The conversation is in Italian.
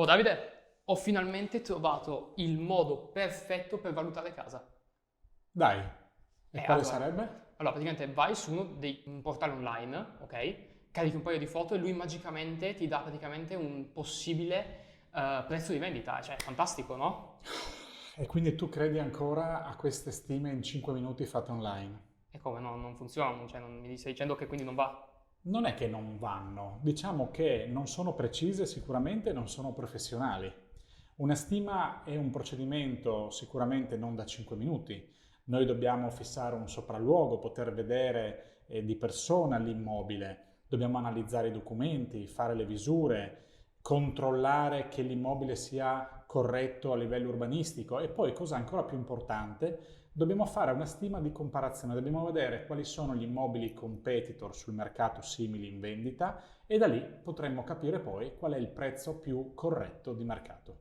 Oh Davide, ho finalmente trovato il modo perfetto per valutare casa. Dai, e quale Allora, sarebbe? praticamente vai su un portale online, ok? Carichi un paio di foto e lui magicamente ti dà praticamente un possibile prezzo di vendita. Cioè, è fantastico, no? E quindi tu credi ancora a queste stime in 5 minuti fatte online? E come no, non funziona, cioè non mi stai dicendo che quindi non va. Non è che non vanno, diciamo che non sono precise sicuramente, non sono professionali. Una stima è un procedimento sicuramente non da 5 minuti. Noi dobbiamo fissare un sopralluogo, poter vedere di persona l'immobile, dobbiamo analizzare i documenti, fare le visure, controllare che l'immobile sia corretto a livello urbanistico e poi, cosa ancora più importante, dobbiamo fare una stima di comparazione, dobbiamo vedere quali sono gli immobili competitor sul mercato simili in vendita e da lì potremmo capire poi qual è il prezzo più corretto di mercato.